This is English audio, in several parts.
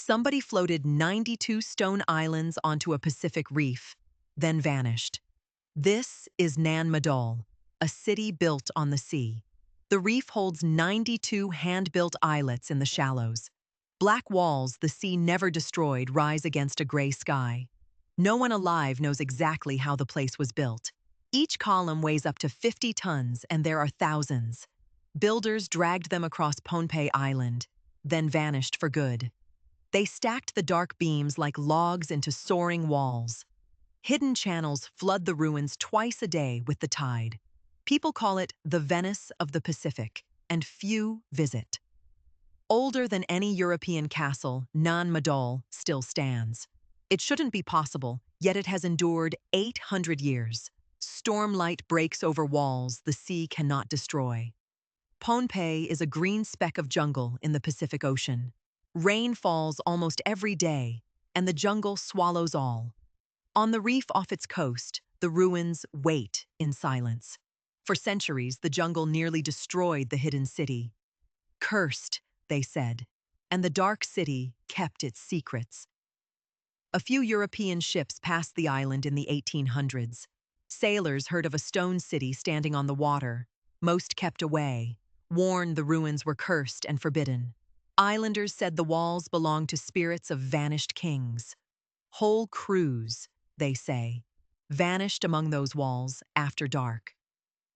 Somebody floated 92 stone islands onto a Pacific reef, then vanished. This is Nan Madol, a city built on the sea. The reef holds 92 hand-built islets in the shallows. Black walls the sea never destroyed rise against a gray sky. No one alive knows exactly how the place was built. Each column weighs up to 50 tons and there are thousands. Builders dragged them across Pohnpei Island, then vanished for good. They stacked the dark beams like logs into soaring walls. Hidden channels flood the ruins twice a day with the tide. People call it the Venice of the Pacific, and few visit. Older than any European castle, Nan Madol still stands. It shouldn't be possible, yet it has endured 800 years. Stormlight breaks over walls the sea cannot destroy. Pohnpei is a green speck of jungle in the Pacific Ocean. Rain falls almost every day, and the jungle swallows all. On the reef off its coast, the ruins wait in silence. For centuries, the jungle nearly destroyed the hidden city. Cursed, they said, and the dark city kept its secrets. A few European ships passed the island in the 1800s. Sailors heard of a stone city standing on the water. Most kept away, warned the ruins were cursed and forbidden. Islanders said the walls belonged to spirits of vanished kings. Whole crews, they say, vanished among those walls after dark.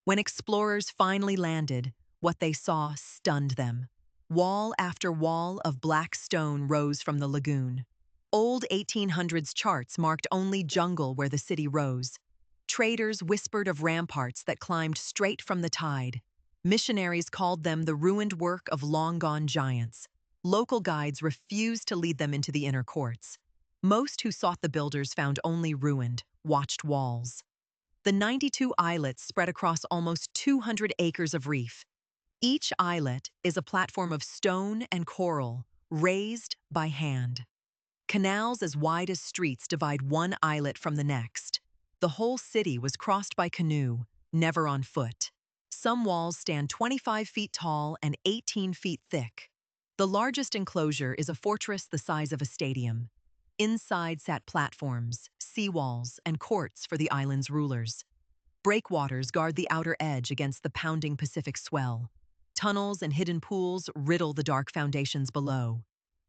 When explorers finally landed, what they saw stunned them. Wall after wall of black stone rose from the lagoon. Old 1800s charts marked only jungle where the city rose. Traders whispered of ramparts that climbed straight from the tide. Missionaries called them the ruined work of long-gone giants. Local guides refused to lead them into the inner courts. Most who sought the builders found only ruined, watched walls. The 92 islets spread across almost 200 acres of reef. Each islet is a platform of stone and coral, raised by hand. Canals as wide as streets divide one islet from the next. The whole city was crossed by canoe, never on foot. Some walls stand 25 feet tall and 18 feet thick. The largest enclosure is a fortress the size of a stadium. Inside sat platforms, seawalls, and courts for the island's rulers. Breakwaters guard the outer edge against the pounding Pacific swell. Tunnels and hidden pools riddle the dark foundations below.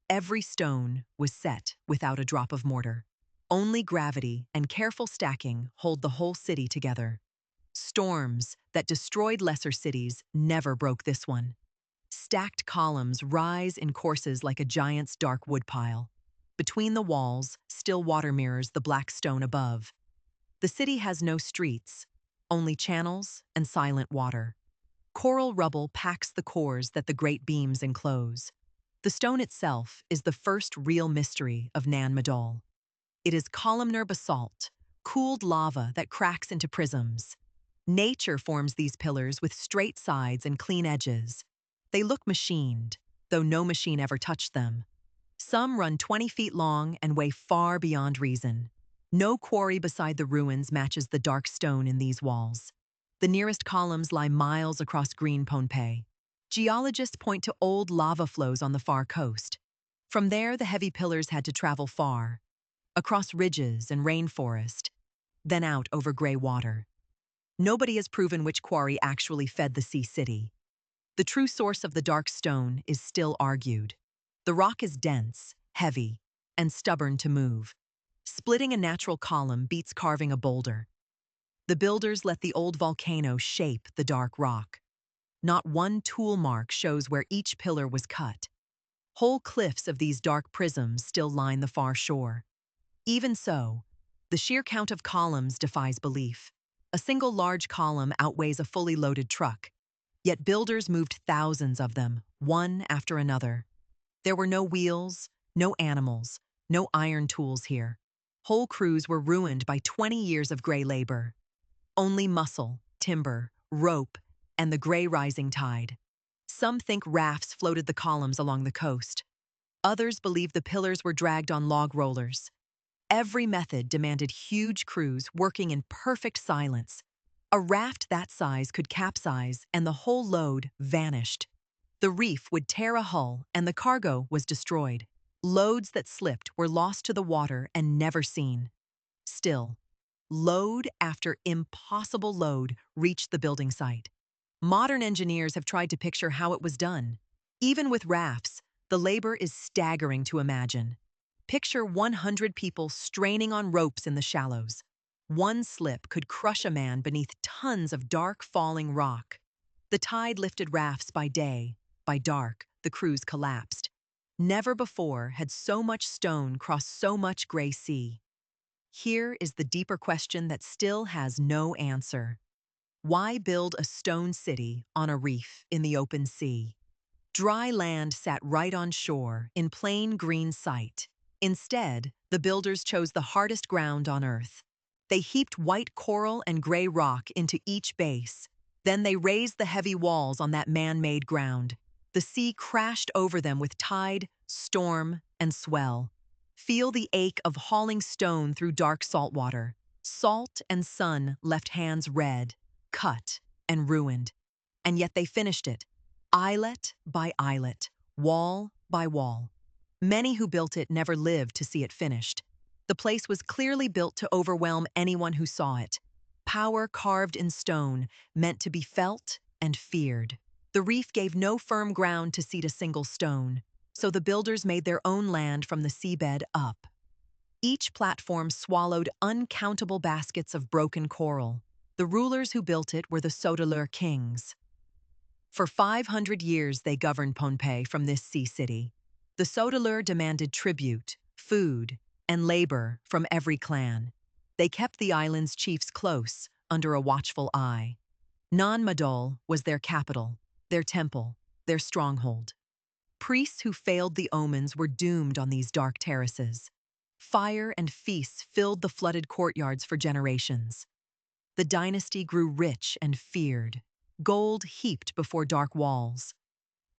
Every stone was set without a drop of mortar. Only gravity and careful stacking hold the whole city together. Storms that destroyed lesser cities never broke this one. Stacked columns rise in courses like a giant's dark woodpile. Between the walls, still water mirrors the black stone above. The city has no streets, only channels and silent water. Coral rubble packs the cores that the great beams enclose. The stone itself is the first real mystery of Nan Madol. It is columnar basalt, cooled lava that cracks into prisms. Nature forms these pillars with straight sides and clean edges. They look machined, though no machine ever touched them. Some run 20 feet long and weigh far beyond reason. No quarry beside the ruins matches the dark stone in these walls. The nearest columns lie miles across green Pohnpei. Geologists point to old lava flows on the far coast. From there, the heavy pillars had to travel far, across ridges and rainforest, then out over gray water. Nobody has proven which quarry actually fed the sea city. The true source of the dark stone is still argued. The rock is dense, heavy, and stubborn to move. Splitting a natural column beats carving a boulder. The builders let the old volcano shape the dark rock. Not one tool mark shows where each pillar was cut. Whole cliffs of these dark prisms still line the far shore. Even so, the sheer count of columns defies belief. A single large column outweighs a fully loaded truck. Yet builders moved thousands of them, one after another. There were no wheels, no animals, no iron tools here. Whole crews were ruined by 20 years of gray labor. Only muscle, timber, rope, and the gray rising tide. Some think rafts floated the columns along the coast. Others believe the pillars were dragged on log rollers. Every method demanded huge crews working in perfect silence. A raft that size could capsize and the whole load vanished. The reef would tear a hull and the cargo was destroyed. Loads that slipped were lost to the water and never seen. Still, load after impossible load reached the building site. Modern engineers have tried to picture how it was done. Even with rafts, the labor is staggering to imagine. Picture 100 people straining on ropes in the shallows. One slip could crush a man beneath tons of dark falling rock. The tide lifted rafts by day. By dark, the crews collapsed. Never before had so much stone crossed so much gray sea. Here is the deeper question that still has no answer. Why build a stone city on a reef in the open sea? Dry land sat right on shore, in plain green sight. Instead, the builders chose the hardest ground on Earth. They heaped white coral and gray rock into each base. Then they raised the heavy walls on that man-made ground. The sea crashed over them with tide, storm, and swell. Feel the ache of hauling stone through dark salt water. Salt and sun left hands red, cut, and ruined. And yet they finished it, islet by islet, wall by wall. Many who built it never lived to see it finished. The place was clearly built to overwhelm anyone who saw it. Power carved in stone, meant to be felt and feared. The reef gave no firm ground to seat a single stone, so the builders made their own land from the seabed up. Each platform swallowed uncountable baskets of broken coral. The rulers who built it were the Sotalur kings. For 500 years they governed Pohnpei from this sea city. The Sotalur demanded tribute, food, and labor from every clan. They kept the island's chiefs close, under a watchful eye. Nan Madol was their capital, their temple, their stronghold. Priests who failed the omens were doomed on these dark terraces. Fire and feasts filled the flooded courtyards for generations. The dynasty grew rich and feared, gold heaped before dark walls.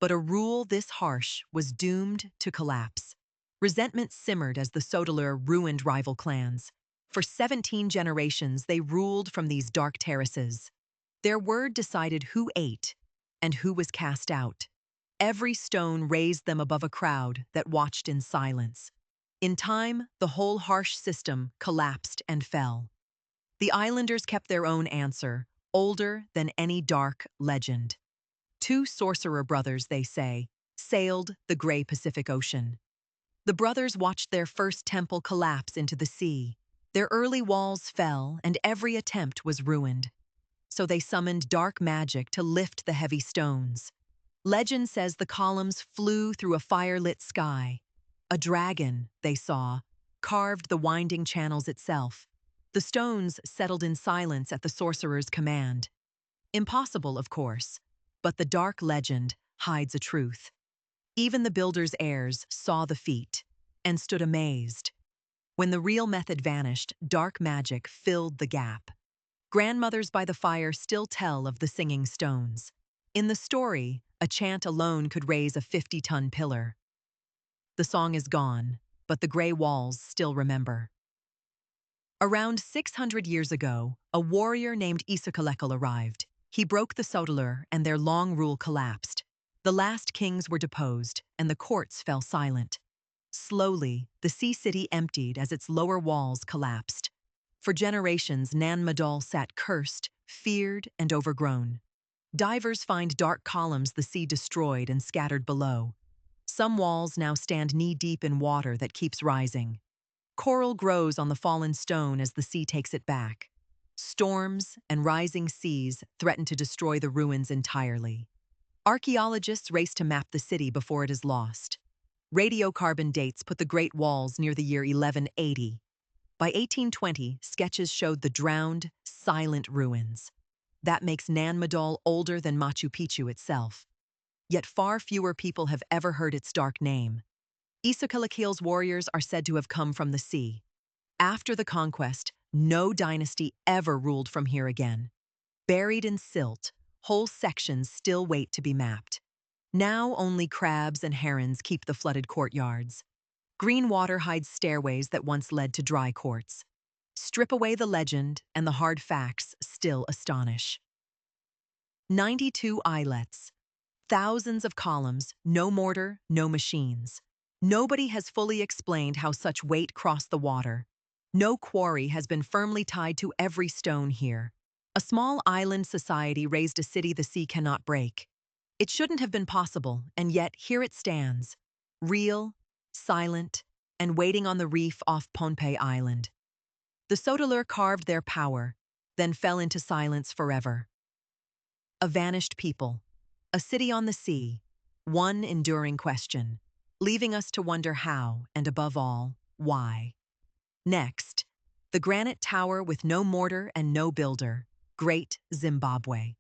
But a rule this harsh was doomed to collapse. Resentment simmered as the Sotalur ruined rival clans. For 17 generations, they ruled from these dark terraces. Their word decided who ate and who was cast out. Every stone raised them above a crowd that watched in silence. In time, the whole harsh system collapsed and fell. The islanders kept their own answer, older than any dark legend. Two sorcerer brothers, they say, sailed the gray Pacific Ocean. The brothers watched their first temple collapse into the sea. Their early walls fell, and every attempt was ruined. So they summoned dark magic to lift the heavy stones. Legend says the columns flew through a fire-lit sky. A dragon, they saw, carved the winding channels itself. The stones settled in silence at the sorcerer's command. Impossible, of course, but the dark legend hides a truth. Even the builder's heirs saw the feat and stood amazed. When the real method vanished, dark magic filled the gap. Grandmothers by the fire still tell of the singing stones. In the story, a chant alone could raise a 50-ton pillar. The song is gone, but the gray walls still remember. Around 600 years ago, a warrior named Isokalekal arrived. He broke the Sotalur, and their long rule collapsed. The last kings were deposed, and the courts fell silent. Slowly, the sea city emptied as its lower walls collapsed. For generations, Nan Madol sat cursed, feared, and overgrown. Divers find dark columns the sea destroyed and scattered below. Some walls now stand knee-deep in water that keeps rising. Coral grows on the fallen stone as the sea takes it back. Storms and rising seas threaten to destroy the ruins entirely. Archaeologists race to map the city before it is lost. Radiocarbon dates put the Great Walls near the year 1180. By 1820, sketches showed the drowned, silent ruins. That makes Nan Madol older than Machu Picchu itself. Yet far fewer people have ever heard its dark name. Isokalakal's warriors are said to have come from the sea. After the conquest, no dynasty ever ruled from here again. Buried in silt, whole sections still wait to be mapped. Now only crabs and herons keep the flooded courtyards. Green water hides stairways that once led to dry courts. Strip away the legend, and the hard facts still astonish. 92 islets. Thousands of columns, no mortar, no machines. Nobody has fully explained how such weight crossed the water. No quarry has been firmly tied to every stone here. A small island society raised a city the sea cannot break. It shouldn't have been possible, and yet here it stands, real, silent, and waiting on the reef off Pohnpei Island. The Sotalur carved their power, then fell into silence forever. A vanished people, a city on the sea, one enduring question, leaving us to wonder how, and above all, why. Next, the granite tower with no mortar and no builder, Great Zimbabwe.